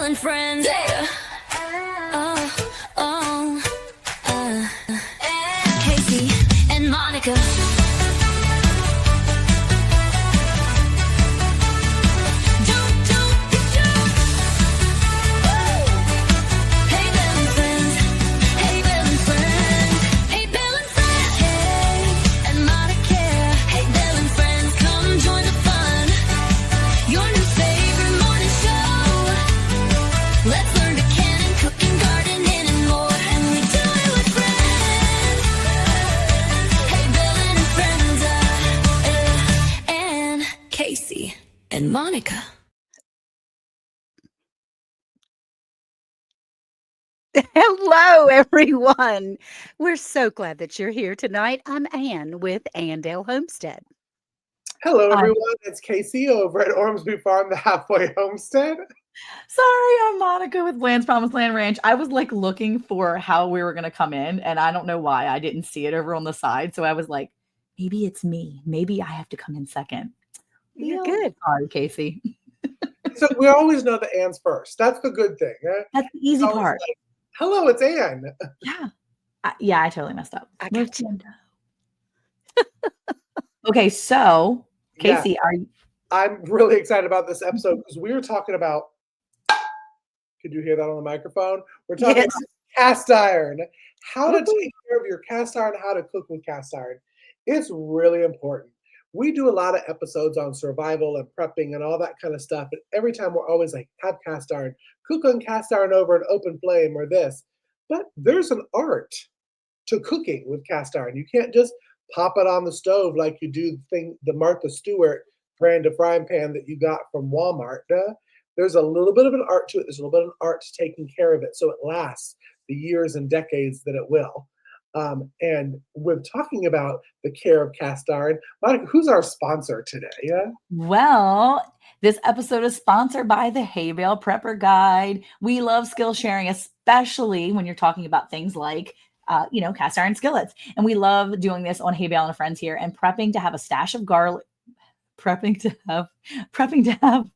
and Friends. Yeah. Kacy and Monica. Hay Bale and Friends. Hay Bale and Friends. Hay Bale and Friends. Hey, and Monica. Hay Bale and Friends. Come join the fun. Your new favorite morning show. Let's learn to can and cook and gardening and more. And we do it with friends. Hay Bale and Friends. And Kacy and Monica. Hello, everyone. We're so glad that you're here tonight. I'm Ann with Andale Homestead. Hello, everyone. It's Kacy over at Ormsby Farm, the halfway homestead. Sorry, I'm Monica with Land's Promised Land Ranch. I was like looking for how we were going to come in, and I don't know why I didn't see it over on the side. So I was like, maybe it's me. Maybe I have to come in second. You're good. Sorry, Kacy. So we always know that Ann's first. That's the good thing. Eh? That's the easy Always part. like, hello, it's Ann. Yeah. Yeah, I totally messed up. I got you. Okay, so Yeah. Kacy, are you? I'm really excited about this episode because we were talking about, could you hear that on the microphone? We're talking Yes. about cast iron, how to Woo-hoo. take care of your cast iron, how to cook with cast iron. It's really important. We do a lot of episodes on survival and prepping and all that kind of stuff. And every time we're always like, have cast iron, cook on cast iron over an open flame or this. But there's an art to cooking with cast iron. You can't just pop it on the stove like you do the Martha Stewart brand of frying pan that you got from Walmart. There's a little bit of an art to it. There's a little bit of an art to taking care of it so it lasts the years and decades that it will. And we're talking about the care of cast iron. Monica, who's our sponsor today? Yeah. Well, this episode is sponsored by the Hay Bale Prepper Guide. We love skill sharing, especially when you're talking about things like cast iron skillets. And we love doing this on Hay Bale and Friends here and prepping to have a stash of garlic, prepping to have.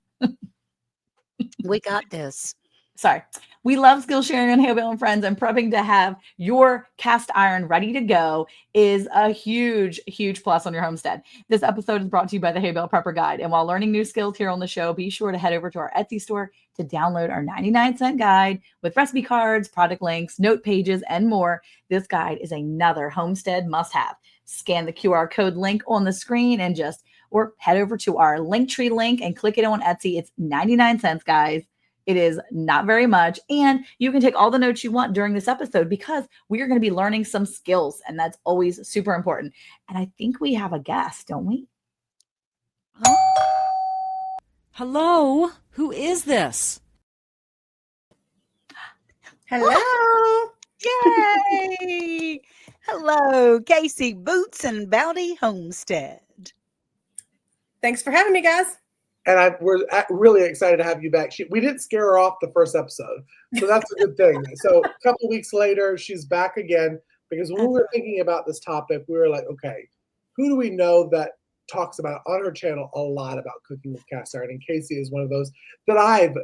We got this. Sorry. We love skill sharing on Hay Bale and Friends, and prepping to have your cast iron ready to go is a huge, huge plus on your homestead. This episode is brought to you by the Hay Bale Prepper Guide. And while learning new skills here on the show, be sure to head over to our Etsy store to download our 99-cent guide with recipe cards, product links, note pages, and more. This guide is another homestead must-have. Scan the QR code link on the screen or head over to our Linktree link and click it on Etsy. It's 99 cents, guys. It is not very much. And you can take all the notes you want during this episode because we are going to be learning some skills, and that's always super important. And I think we have a guest, don't we? Hello, who is this? Hello. Yay. Hello, Kacy Boots and Bounty Homestead. Thanks for having me, guys. And we're really excited to have you back. We didn't scare her off the first episode, so that's a good thing. So a couple weeks later, she's back again because when we were thinking about this topic, we were like, okay, who do we know that talks about on her channel a lot about cooking with cast iron? And Kacy is one of those that I've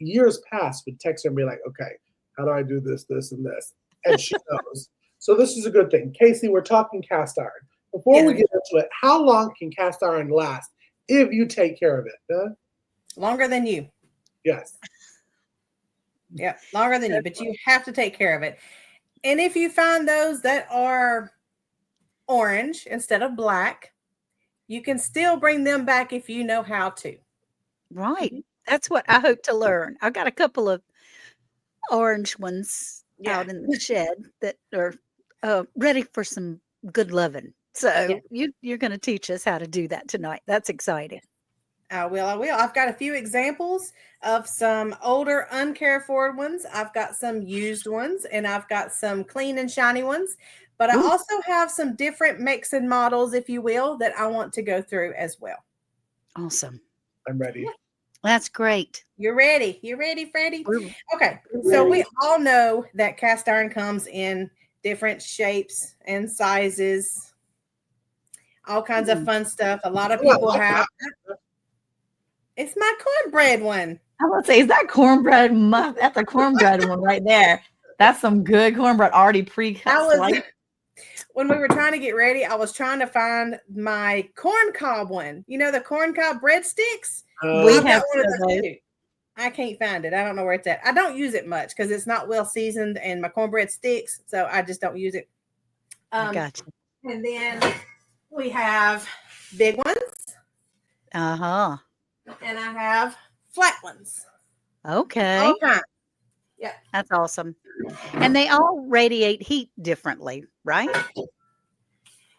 years past would text her and be like, okay, how do I do this, this, and this? And she knows. So this is a good thing. Kacy, we're talking cast iron. Before we get into it, how long can cast iron last if you take care of it? Longer than you. Yes. Yeah, longer than you, but you have to take care of it. And if you find those that are orange instead of black, you can still bring them back if you know how to. Right. That's what I hope to learn. I've got a couple of orange ones out in the shed that are ready for some good loving. So you're going to teach us how to do that tonight. That's exciting. I will. I've got a few examples of some older, uncared for ones. I've got some used ones, and I've got some clean and shiny ones. But I also have some different makes and models, if you will, that I want to go through as well. Awesome. I'm ready. That's great. You're ready. You ready, Freddie? Okay. So we all know that cast iron comes in different shapes and sizes. All kinds of fun stuff. A lot of people have. It's my cornbread one. I was gonna say, is that cornbread? That's a cornbread one right there. That's some good cornbread already pre-cut. I was Sliced. when we were trying to get ready, I was trying to find my corn cob one. You know, the corn cob breadsticks? We I've have got one of some of those those. too. I can't find it. I don't know where it's at. I don't use it much because it's not well seasoned and my cornbread sticks. So I just don't use it. Gotcha. And then we have big ones Uh-huh. and I have flat ones. Okay. All kinds. That's awesome. And they all radiate heat differently, right?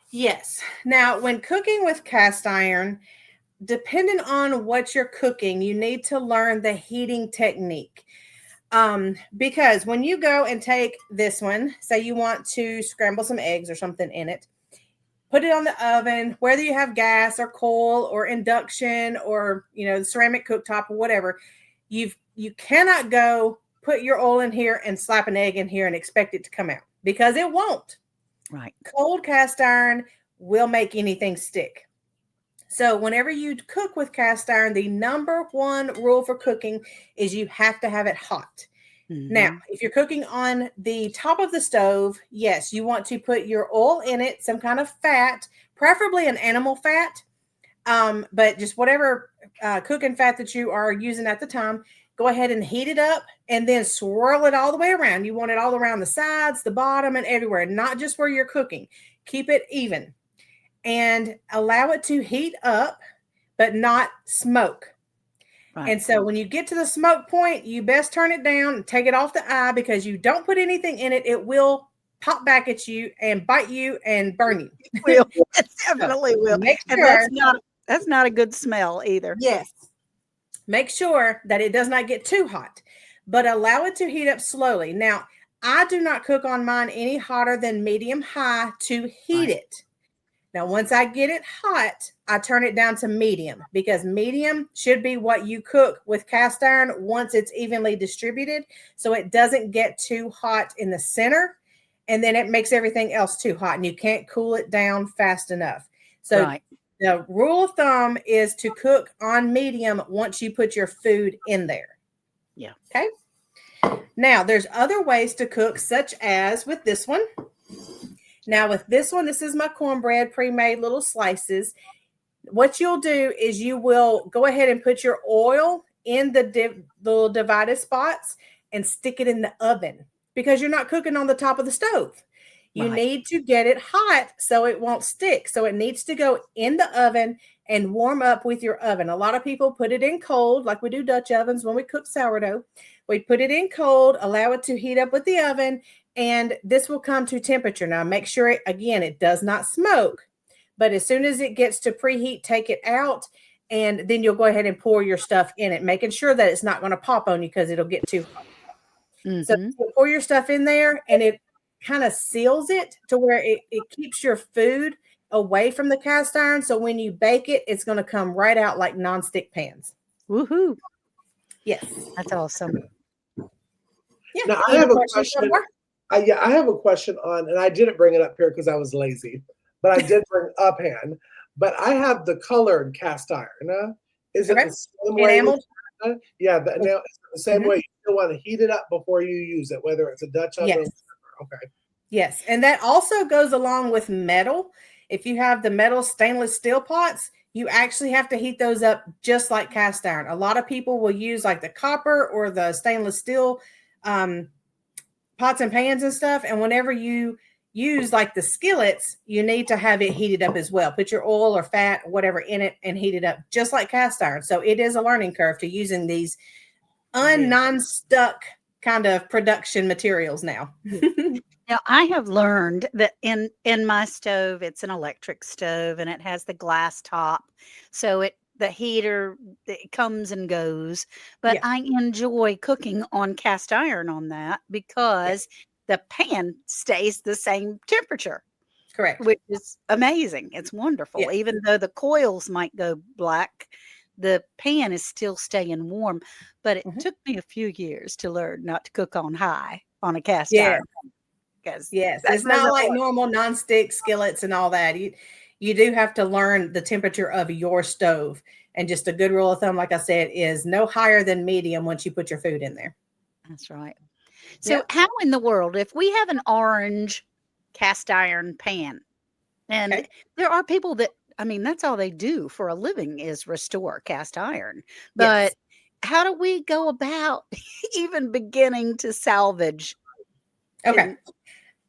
Yes. Now, when cooking with cast iron, depending on what you're cooking, you need to learn the heating technique. Because when you go and take this one, say you want to scramble some eggs or something in it, put it on the oven, whether you have gas or coal or induction or, the ceramic cooktop or whatever, you cannot go put your oil in here and slap an egg in here and expect it to come out because it won't. Right. Cold cast iron will make anything stick. So whenever you cook with cast iron, the number one rule for cooking is you have to have it hot. Now, if you're cooking on the top of the stove, yes, you want to put your oil in it, some kind of fat, preferably an animal fat, but just whatever cooking fat that you are using at the time, go ahead and heat it up and then swirl it all the way around. You want it all around the sides, the bottom, and everywhere, not just where you're cooking. Keep it even and allow it to heat up, but not smoke. Right. And so when you get to the smoke point, you best turn it down and take it off the eye because you don't put anything in it. It will pop back at you and bite you and burn you. It will. It definitely will. Make And sure, that's not a good smell either. yes, make sure that it does not get too hot, but allow it to heat up slowly. Now, I do not cook on mine any hotter than medium high to heat it. Now, once I get it hot, I turn it down to medium because medium should be what you cook with cast iron once it's evenly distributed so it doesn't get too hot in the center and then it makes everything else too hot and you can't cool it down fast enough. So the rule of thumb is to cook on medium once you put your food in there. Yeah. Okay. Now, there's other ways to cook, such as with this one. Now, with this one, this is my cornbread, pre-made little slices. What you'll do is you will go ahead and put your oil in the little divided spots and stick it in the oven because you're not cooking on the top of the stove. You need to get it hot so it won't stick. So it needs to go in the oven and warm up with your oven. A lot of people put it in cold, like we do Dutch ovens when we cook sourdough. We put it in cold, allow it to heat up with the oven, and this will come to temperature. Now, make sure, it does not smoke. But as soon as it gets to preheat, take it out, and then you'll go ahead and pour your stuff in it, making sure that it's not going to pop on you because it'll get too hot. So you pour your stuff in there, and it kind of seals it to where it keeps your food away from the cast iron. So when you bake it, it's going to come right out like nonstick pans. Woohoo. Yes. That's awesome. Yeah. Now, I have a question. I have a question on, and I didn't bring it up here because I was lazy, but I did bring a pan. But I have the colored cast iron. Is it the same way? Yeah, the same way. You still want to heat it up before you use it, whether it's a Dutch oven or whatever. Okay. Yes, and that also goes along with metal. If you have the metal stainless steel pots, you actually have to heat those up just like cast iron. A lot of people will use like the copper or the stainless steel pots and pans and stuff. And whenever you use like the skillets, you need to have it heated up as well. Put your oil or fat or whatever in it and heat it up just like cast iron. So it is a learning curve to using these non-stuck kind of production materials now. Now, I have learned that in my stove, it's an electric stove and it has the glass top. So the heater, it comes and goes. But I enjoy cooking on cast iron on that because the pan stays the same temperature. Correct. Which is amazing. It's wonderful. Yeah. Even though the coils might go black, the pan is still staying warm. But it took me a few years to learn not to cook on high on a cast iron. Yes, it's not like normal nonstick skillets and all that. You do have to learn the temperature of your stove. And just a good rule of thumb, like I said, is no higher than medium once you put your food in there. That's right. So Yep. how in the world, if we have an orange cast iron pan, and Okay. there are people that, I mean, that's all they do for a living is restore cast iron. Yes. But how do we go about even beginning to salvage? Okay. in-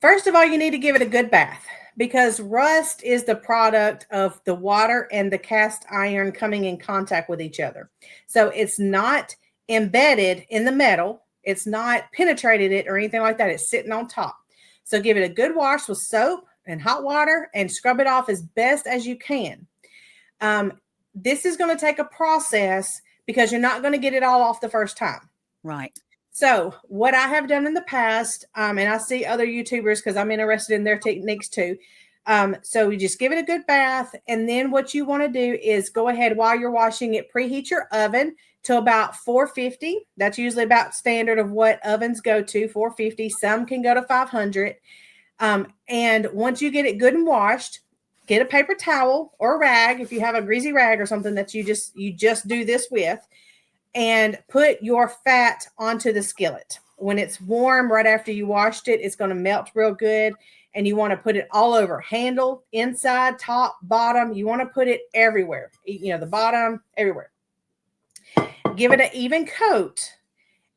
First of all, you need to give it a good bath because rust is the product of the water and the cast iron coming in contact with each other. So it's not embedded in the metal. It's not penetrated it or anything like that. It's sitting on top. So give it a good wash with soap and hot water and scrub it off as best as you can. This is going to take a process because you're not going to get it all off the first time. Right. So what I have done in the past, and I see other YouTubers because I'm interested in their techniques too. So you just give it a good bath. And then what you want to do is go ahead while you're washing it, preheat your oven to about 450. That's usually about standard of what ovens go to, 450. Some can go to 500. And once you get it good and washed, get a paper towel or a rag. If you have a greasy rag or something that you just do this with, and put your fat onto the skillet. When it's warm, right after you washed it, it's going to melt real good. And you want to put it all over, handle, inside, top, bottom. You want to put it everywhere, the bottom, everywhere. Give it an even coat.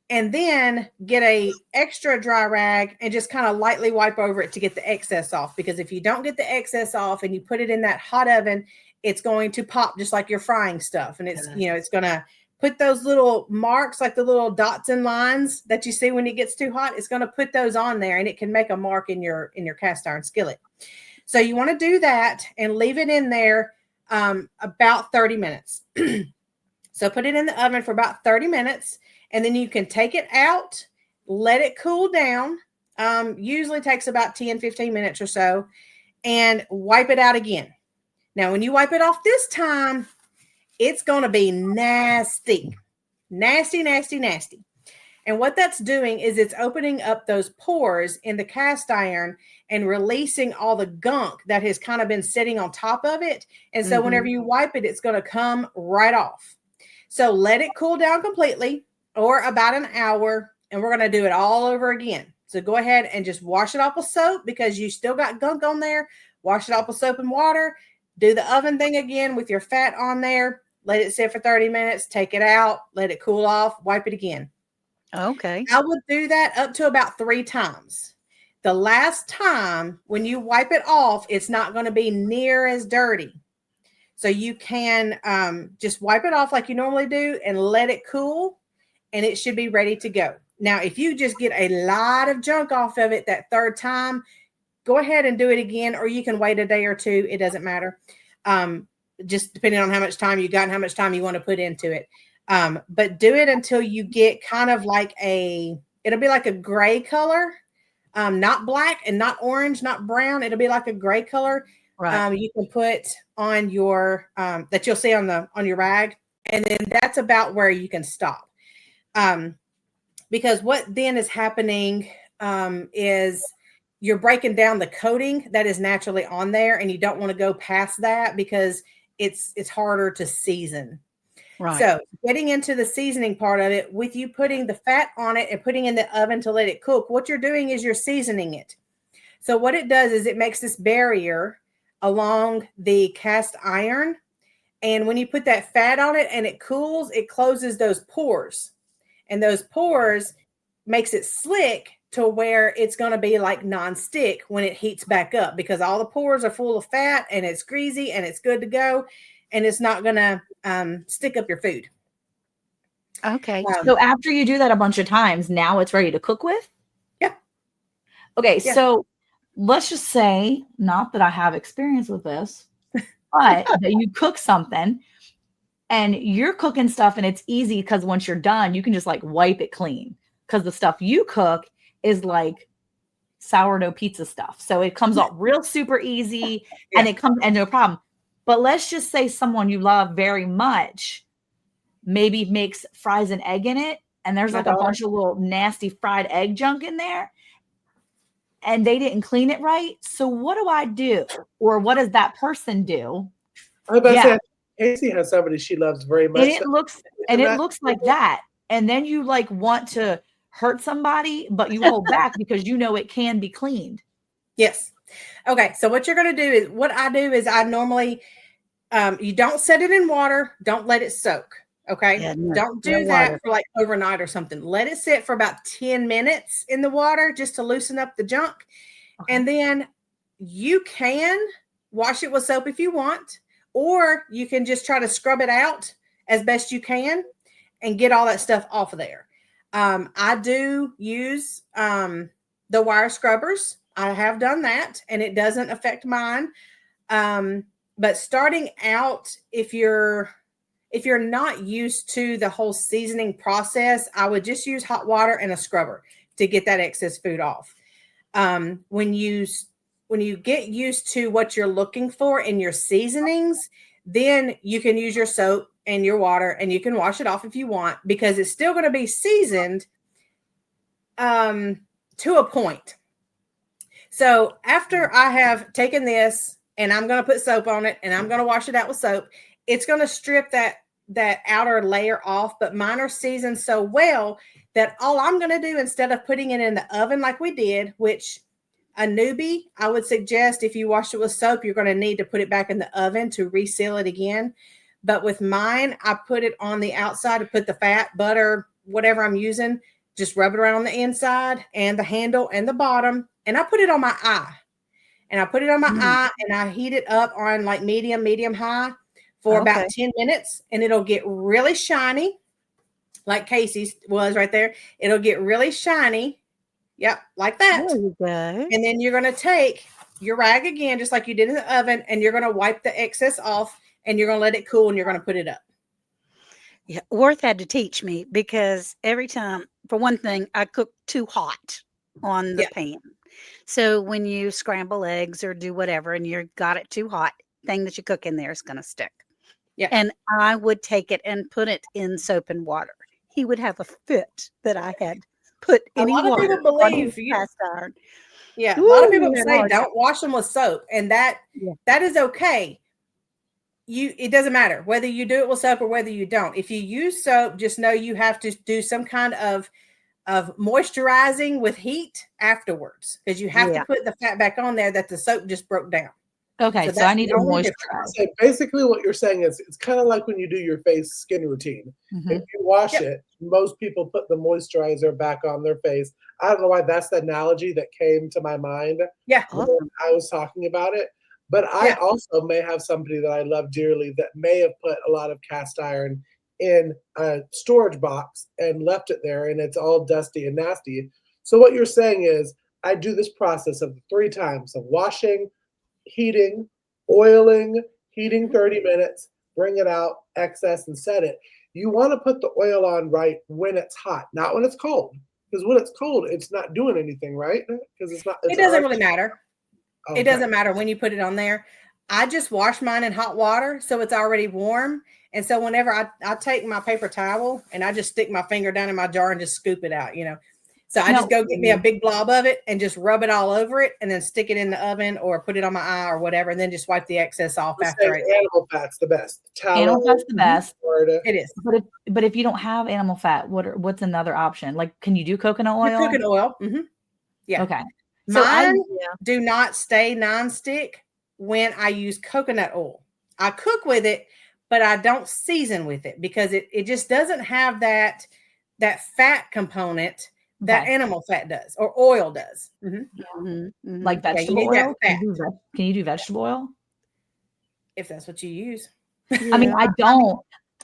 And then get a extra dry rag and just kind of lightly wipe over it to get the excess off. Because if you don't get the excess off and you put it in that hot oven, it's going to pop just like you're frying stuff. And it's going to put those little marks, like the little dots and lines that you see when it gets too hot. It's going to put those on there, and it can make a mark in your cast iron skillet. So you want to do that and leave it in there about 30 minutes. So put it in the oven for about 30 minutes, and then you can take it out, let it cool down. Usually takes about 10, 15 minutes or so, and wipe it out again. Now, when you wipe it off this time, it's going to be nasty. Nasty, nasty, nasty. And what that's doing is it's opening up those pores in the cast iron and releasing all the gunk that has kind of been sitting on top of it. And so whenever you wipe it, it's going to come right off. So let it cool down completely, or about an hour, and we're going to do it all over again. So go ahead and just wash it off with soap because you still got gunk on there. Wash it off with soap and water. Do the oven thing again with your fat on there. Let it sit for 30 minutes. Take it out. Let it cool off. Wipe it again. Okay. I would do that up to about 3 times. The last time when you wipe it off, it's not going to be near as dirty. So you can just wipe it off like you normally do and let it cool, and it should be ready to go. Now, if you just get a lot of junk off of it that third time, go ahead and do it again, or you can wait a day or two. It doesn't matter. Just depending on how much time you got and how much time you want to put into it. But do it until you get kind of like it'll be like a gray color, not black and not orange, not brown. It'll be like a gray color. Right. You can put on your, that you'll see on your rag. And then that's about where you can stop. Because what then is happening is you're breaking down the coating that is naturally on there, and you don't want to go past that because it's harder to season. Right. So getting into the seasoning part of it, with you putting the fat on it and putting in the oven to let it cook, what you're doing is you're seasoning it. So what it does is it makes this barrier along the cast iron. And when you put that fat on it and it cools, it closes those pores. And those pores makes it slick to where it's going to be like nonstick when it heats back up, because all the pores are full of fat and it's greasy and it's good to go. And it's not going to stick up your food. Okay. So after you do that a bunch of times, now it's ready to cook with? Yeah. Okay, Yeah. so let's just say, not that I have experience with this, but that you cook something and you're cooking stuff and it's easy because once you're done, you can just like wipe it clean, because the stuff you cook is like sourdough pizza stuff. So it comes out real super easy and it comes and no problem. But let's just say someone you love very much maybe makes fries and egg in it, and there's like a bunch of little nasty fried egg junk in there, and they didn't clean it right. So what do I do? Or what does that person do? I was about to say, Kacy has somebody she loves very much. And it looks like that. that. And then you like want to hurt somebody, but you hold back because you know it can be cleaned. Yes. Okay. So what you're going to do is what I do is I normally, you don't set it in water. Don't let it soak. Okay. Yeah, no, Don't no do that water. for like overnight or something. Let it sit for about 10 minutes in the water just to loosen up the junk. Okay. And then you can wash it with soap if you want, or you can just try to scrub it out as best you can and get all that stuff off of there. I do use the wire scrubbers. I have done that and it doesn't affect mine. But starting out, if you're not used to the whole seasoning process, I would just use hot water and a scrubber to get that excess food off. When you get used to what you're looking for in your seasonings, then you can use your soap and your water and you can wash it off if you want, because it's still going to be seasoned to a point. So after I have taken this and I'm going to put soap on it and I'm going to wash it out with soap, it's going to strip that outer layer off, but mine are seasoned so well that all I'm going to do, instead of putting it in the oven like we did, which a newbie, I would suggest if you wash it with soap, you're going to need to put it back in the oven to reseal it again. But with mine, I put it on the outside to put the fat, butter, whatever I'm using, just rub it around on the inside and the handle and the bottom. And I put it on my eye. And I put it on my eye and I heat it up on like medium high for about 10 minutes. And it'll get really shiny, like Kacy's was right there. It'll get really shiny. Yep, like that. There you go. And then you're going to take your rag again, just like you did in the oven, and you're going to wipe the excess off and you're going to let it cool and you're going to put it up. Yeah, Worth had to teach me because every time, for one thing, I cook too hot on the pan. So when you scramble eggs or do whatever and you got it too hot, thing that you cook in there is going to stick. Yeah. And I would take it and put it in soap and water. He would have a fit that I had put any lot of water people on believe his you- cast iron. Yeah. A Ooh, lot of people that say hard. don't wash them with soap, and that is okay. It doesn't matter whether you do it with soap or whether you don't. If you use soap, just know you have to do some kind of moisturizing with heat afterwards, because you have to put the fat back on there that the soap just broke down. Okay, so I need to moisturize. So basically what you're saying is it's kind of like when you do your face skin routine. If you wash it, most people put the moisturizer back on their face. I don't know why that's the analogy that came to my mind when I was talking about it. But I also may have somebody that I love dearly that may have put a lot of cast iron in a storage box and left it there, and it's all dusty and nasty. So what you're saying is I do this process of 3 times of washing, heating, oiling, heating 30 minutes, bring it out, excess, and set it. You want to put the oil on right when it's hot, not when it's cold. Because when it's cold, it's not doing anything, right? Because it's not. It doesn't really matter. Okay. It doesn't matter when you put it on there. I just wash mine in hot water, so it's already warm. And so whenever I take my paper towel and I just stick my finger down in my jar and just scoop it out, So I just go get me a big blob of it and just rub it all over it and then stick it in the oven or put it on my eye or whatever, and then just wipe the excess off after it. Animal fat's the best. Animal fat's the best. It is. But if you don't have animal fat, what's another option? Like, can you do coconut oil? Coconut oil. Yeah. Okay. So mine do not stay nonstick when I use coconut oil. I cook with it, but I don't season with it because it just doesn't have that fat component that animal fat does or oil does. Like vegetable oil? Can you do vegetable oil? If that's what you use. I mean, I don't.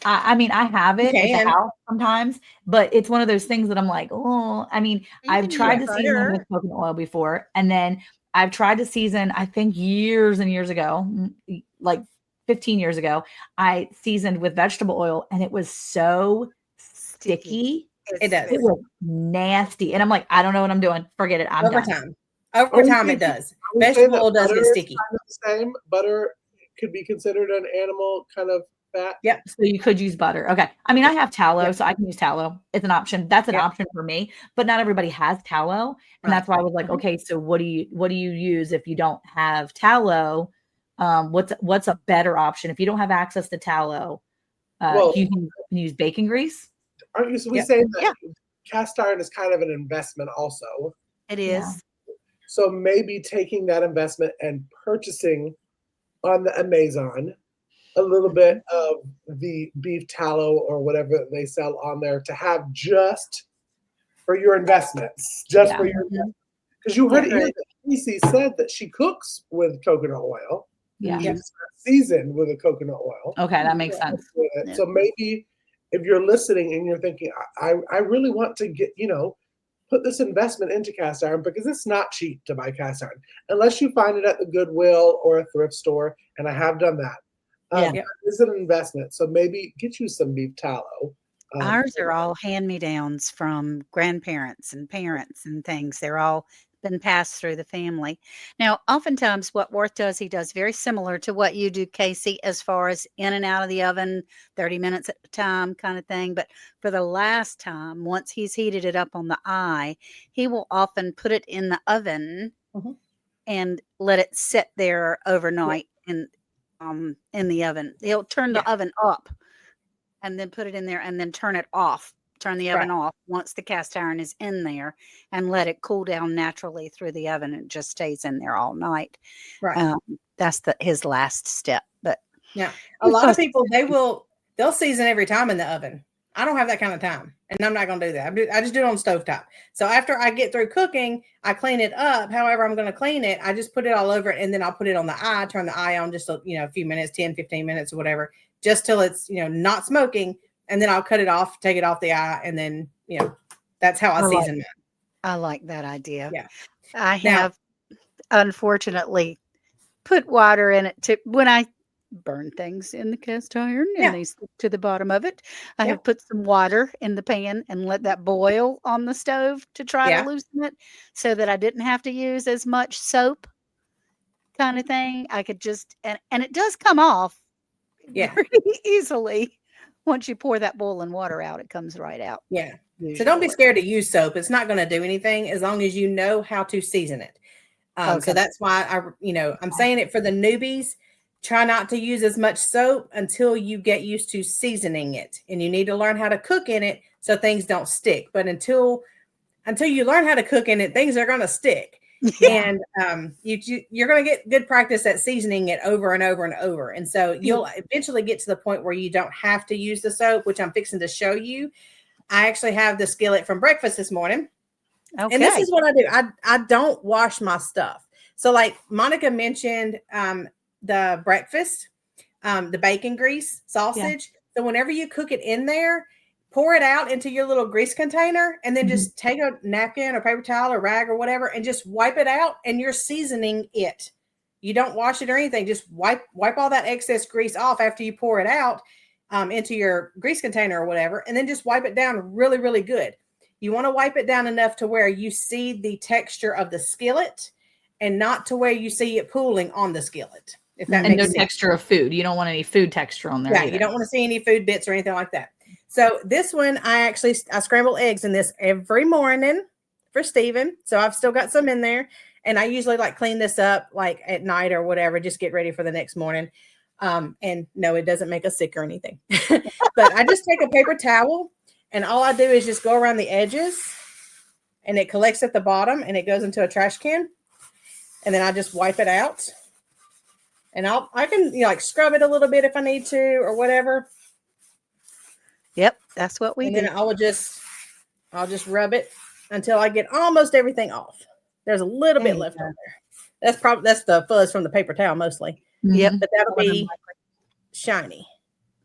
I mean, I have it at the house sometimes, but it's one of those things that I'm like, oh, I mean, I've tried to season with coconut oil before, and then I've tried to season, I think years and years ago, like 15 years ago, I seasoned with vegetable oil, and it was so sticky. It does. It was nasty. And I'm like, I don't know what I'm doing. Forget it. I'm done. Over time, it does. Vegetable oil does get sticky. Kind of the same. Butter could be considered an animal kind of fat. Yep. So you could use butter. Okay. I mean, I have tallow, so I can use tallow. It's an option. That's an option for me, but not everybody has tallow. And that's why I was like, okay, so what do you use if you don't have tallow? What's a better option if you don't have access to tallow? Well, You can use bacon grease. aren't you we Yep. saying that cast iron is kind of an investment also? It Yeah. is. So maybe taking that investment and purchasing on the Amazon a little bit of the beef tallow or whatever they sell on there to have just for your investments, just for your because you heard it here that Kacy said that she cooks with coconut oil. Yeah. She's seasoned with a coconut oil. Okay, that makes sense. Yeah. So maybe if you're listening and you're thinking, I really want to get, put this investment into cast iron because it's not cheap to buy cast iron unless you find it at the Goodwill or a thrift store. And I have done that. It's an investment. So maybe get you some beef tallow. Ours are all hand-me-downs from grandparents and parents and things. They're all been passed through the family. Now, oftentimes what Worth does, he does very similar to what you do, Kacy, as far as in and out of the oven, 30 minutes at a time kind of thing. But for the last time, once he's heated it up on the eye, he will often put it in the oven and let it sit there overnight in the oven. He'll turn the oven up and then put it in there and then turn it off. Turn the oven off once the cast iron is in there and let it cool down naturally through the oven. It just stays in there all night. Right. That's his last step. But yeah, a lot of people, they'll season every time in the oven. I don't have that kind of time, and I'm not going to do that. I just do it on stovetop. So after I get through cooking, I clean it up. However I'm going to clean it, I just put it all over it, and then I'll put it on the eye, turn the eye on just a few minutes, 10, 15 minutes or whatever, just till it's, not smoking. And then I'll cut it off, take it off the eye, and then, that's how I season it. I like that idea. Yeah. I have, unfortunately, put water in it when I burn things in the cast iron and they stick to the bottom of it. I have put some water in the pan and let that boil on the stove to try to loosen it so that I didn't have to use as much soap kind of thing. I could just, and it does come off pretty easily. Once you pour that boiling water out, it comes right out. Yeah. Usually. So don't be scared to use soap. It's not going to do anything as long as you know how to season it. So that's why I'm saying it for the newbies. Try not to use as much soap until you get used to seasoning it, and you need to learn how to cook in it so things don't stick. But until you learn how to cook in it, things are going to stick. And you're going to get good practice at seasoning it over and over and over. And so you'll eventually get to the point where you don't have to use the soap, which I'm fixing to show you. I actually have the skillet from breakfast this morning. Okay. And this is what I do. I don't wash my stuff. So like Monica mentioned the breakfast, the bacon grease sausage. So whenever you cook it in there, pour it out into your little grease container and then just take a napkin or paper towel or rag or whatever and just wipe it out, and you're seasoning it. You don't wash it or anything. Just wipe all that excess grease off after you pour it out into your grease container or whatever, and then just wipe it down really, really good. You want to wipe it down enough to where you see the texture of the skillet and not to where you see it pooling on the skillet. If that makes sense. Texture of food. You don't want any food texture on there. Yeah, you don't want to see any food bits or anything like that. So this one, I scramble eggs in this every morning for Steven. So I've still got some in there. And I usually clean this up at night or whatever, just get ready for the next morning. And no, it doesn't make us sick or anything. But I just take a paper towel and all I do is just go around the edges and it collects at the bottom and it goes into a trash can. And then I just wipe it out. And I can scrub it a little bit if I need to or whatever. Yep, that's what we do. And then I'll just rub it until I get almost everything off. There's a little bit left on there. That's the fuzz from the paper towel mostly. Yep, but that'll be shiny.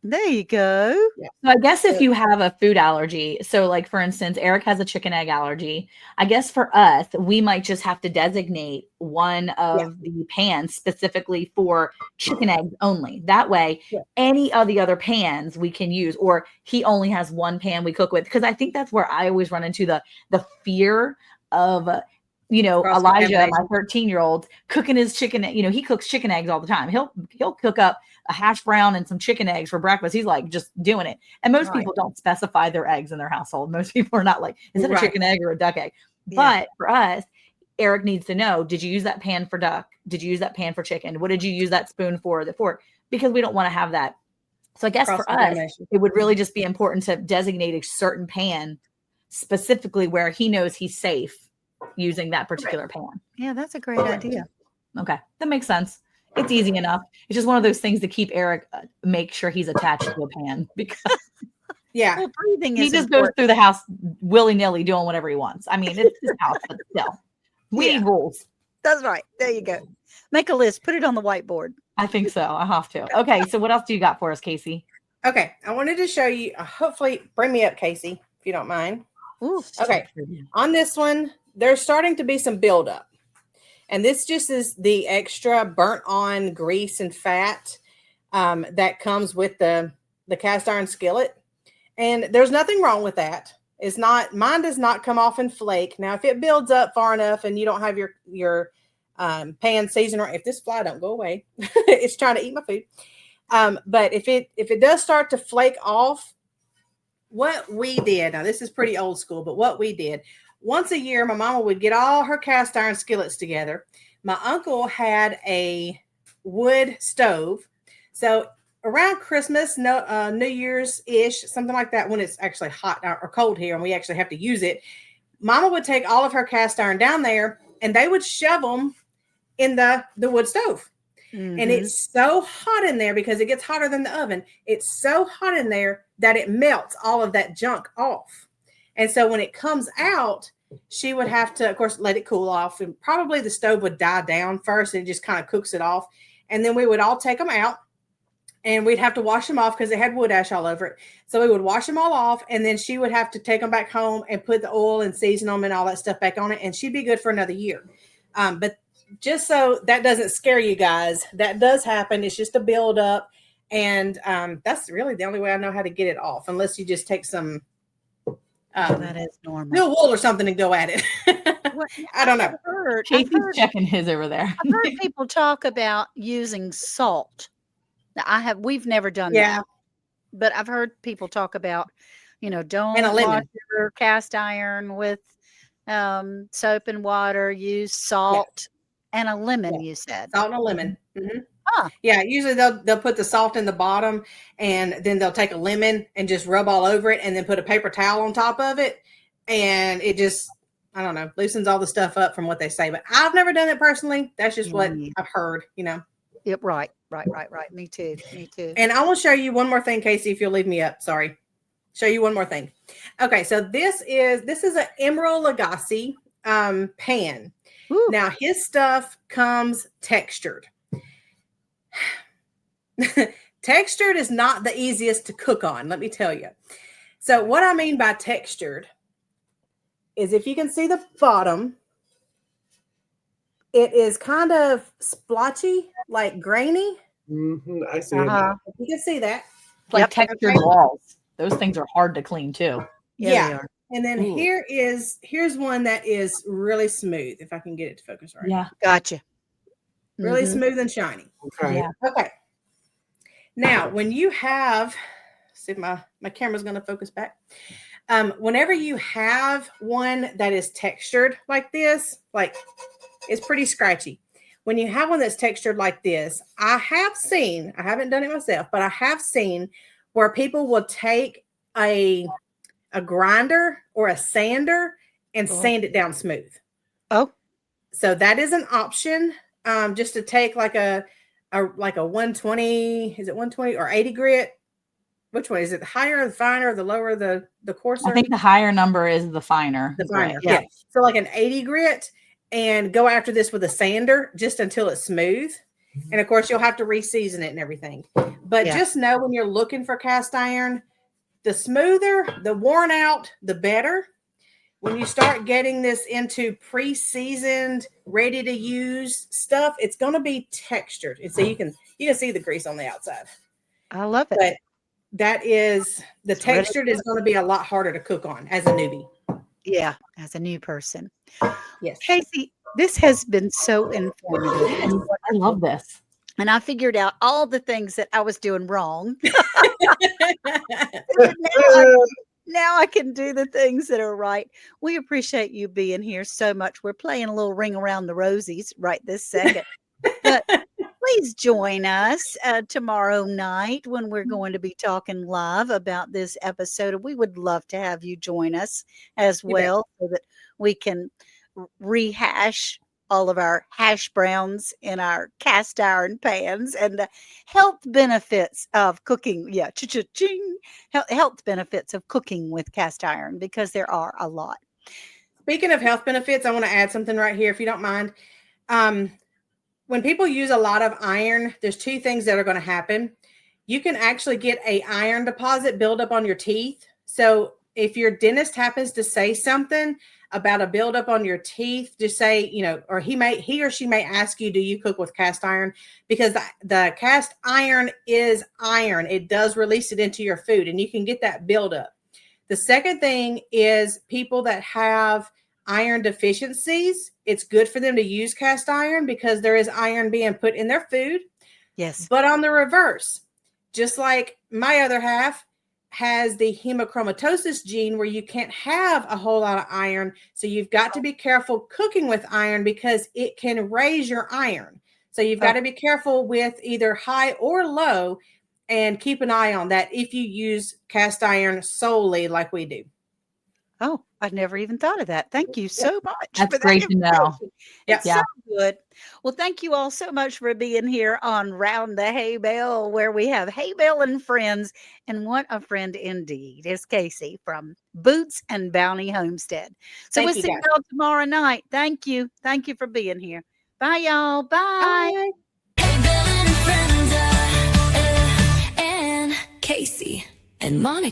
There you go. Yeah. So I guess if you have a food allergy, so for instance, Eric has a chicken egg allergy. I guess for us, we might just have to designate one of the pans specifically for chicken eggs only. That way, any of the other pans we can use, or he only has one pan we cook with. Because I think that's where I always run into the fear of Elijah, my 13-year-old, cooking his chicken. He cooks chicken eggs all the time. He'll cook up a hash brown and some chicken eggs for breakfast. He's just doing it. And most people don't specify their eggs in their household. Most people are not is it a chicken egg or a duck egg? But for us, Eric needs to know, did you use that pan for duck? Did you use that pan for chicken? What did you use that spoon for? The fork? Because we don't want to have that. So I guess for us, Cross-contamination. it would really just be important to designate a certain pan specifically where he knows he's safe using that particular pan. Yeah, that's a great idea. Okay, that makes sense. It's easy enough. It's just one of those things to keep Eric, make sure he's attached to a pan because Yeah. Well, breathing he is just goes important. through the house willy-nilly doing whatever he wants. I mean, it's his house, but still. We Yeah. need rules. That's right. There you go. Make a list. Put it on the whiteboard. I think so. I have to. Okay, so what else do you got for us, Kacy? Okay. I wanted to show you, hopefully, bring me up, Kacy, if you don't mind. Ooh. Okay. On this one, there's starting to be some buildup. And this just is the extra burnt on grease and fat that comes with the cast iron skillet. And there's nothing wrong with that. It's not, mine does not come off and flake. Now, if it builds up far enough and you don't have your pan seasoned, or if this fly don't go away, it's trying to eat my food. But if it does start to flake off, what we did, now this is pretty old school, but what we did, once a year, my mama would get all her cast iron skillets together. My uncle had a wood stove. So around Christmas, New Year's-ish, something like that, when it's actually hot or cold here and we actually have to use it, Mama would take all of her cast iron down there and they would shove them in the wood stove. Mm-hmm. And it's so hot in there because it gets hotter than the oven. It's so hot in there that it melts all of that junk off. And so when it comes out, she would have to, of course, let it cool off. And probably the stove would die down first and it just kind of cooks it off. And then we would all take them out and we'd have to wash them off because they had wood ash all over it. So we would wash them all off. And then she would have to take them back home and put the oil and season them and all that stuff back on it. And she'd be good for another year. But just so that doesn't scare you guys, that does happen. It's just a buildup. And that's really the only way I know how to get it off, unless you just take some that is normal. real wool or something and go at it. I don't know. I've Casey's checking his over there. I've heard people talk about using salt. Now, we've never done Yeah. that, but I've heard people talk about, don't And a lemon. wash your cast iron with soap and water. Use salt and a lemon. Yeah. You said Salt and a lemon. Mm-hmm. Huh. Yeah, usually they'll put the salt in the bottom and then they'll take a lemon and just rub all over it and then put a paper towel on top of it. And it just, I don't know, loosens all the stuff up from what they say. But I've never done it personally. That's just what I've heard, Yep. Right. Me too. And I will show you one more thing, Kacy, if you'll leave me up. Sorry. Show you one more thing. Okay, so this is an Emerald Lagasse pan. Ooh. Now his stuff comes textured. Textured is not the easiest to cook on, let me tell you. So what I mean by textured is, if you can see the bottom, it is kind of splotchy, like grainy. Mm-hmm. I see. If you can see that. Like textured walls. Those things are hard to clean too. Yeah. They are. And then here's one that is really smooth. If I can get it to focus right. Yeah. Gotcha. Really Mhm. smooth and shiny. Okay. Yeah. Okay. Now, when you have, see if my camera's going to focus back. Whenever you have one that is textured like this, like it's pretty scratchy. When you have one that's textured like this, I haven't done it myself, but I have seen where people will take a grinder or a sander and sand it down smooth. Oh. So that is an option. Just to take like a 120, is it 120 or 80 grit? Which one is it? The higher, the finer, the lower, the coarser? I think the higher number is the finer. The finer. Yeah. Yeah. So like an 80 grit, and go after this with a sander just until it's smooth. And of course, you'll have to re-season it and everything. But just know, when you're looking for cast iron, the smoother, the worn out, the better. When you start getting this into pre-seasoned, ready to use stuff, it's going to be textured. And so you can see the grease on the outside. I love it. But that is, the textured is going to be a lot harder to cook on as a newbie. Yeah, as a new person. Yes. Kacy, this has been so informative. And I love this. And I figured out all the things that I was doing wrong. Now I can do the things that are right. We appreciate you being here so much. We're playing a little ring around the rosies right this second. But please join us tomorrow night when we're going to be talking live about this episode. We would love to have you join us as You bet. well so that we can rehash all of our hash browns in our cast iron pans and the health benefits of cooking. Yeah, cha-cha-ching. Health benefits of cooking with cast iron, because there are a lot. Speaking of health benefits, I want to add something right here, if you don't mind. When people use a lot of iron, there's two things that are going to happen. You can actually get a iron deposit build up on your teeth. So if your dentist happens to say something about a buildup on your teeth, just say, or he or she may ask you, do you cook with cast iron? Because the cast iron is iron. It does release it into your food, and you can get that buildup. The second thing is people that have iron deficiencies, it's good for them to use cast iron because there is iron being put in their food. Yes. But on the reverse, just like my other half has the hemochromatosis gene where you can't have a whole lot of iron. So you've got to be careful cooking with iron because it can raise your iron. So you've got to be careful with either high or low and keep an eye on that if you use cast iron solely like we do. Oh, I'd never even thought of that. Thank you so much. That's for that great to know. information. It's Yeah. so good. Well, thank you all so much for being here on Round the Hay Bale, where we have Hay Bale and Friends. And what a friend indeed is Kacy from Boots and Bounty Homestead. So Thank we'll you, see guys. y'all tomorrow night. Thank you. Thank you for being here. Bye, y'all. Bye. Bye. Hey, Bill and friends, and Kacy and Monica.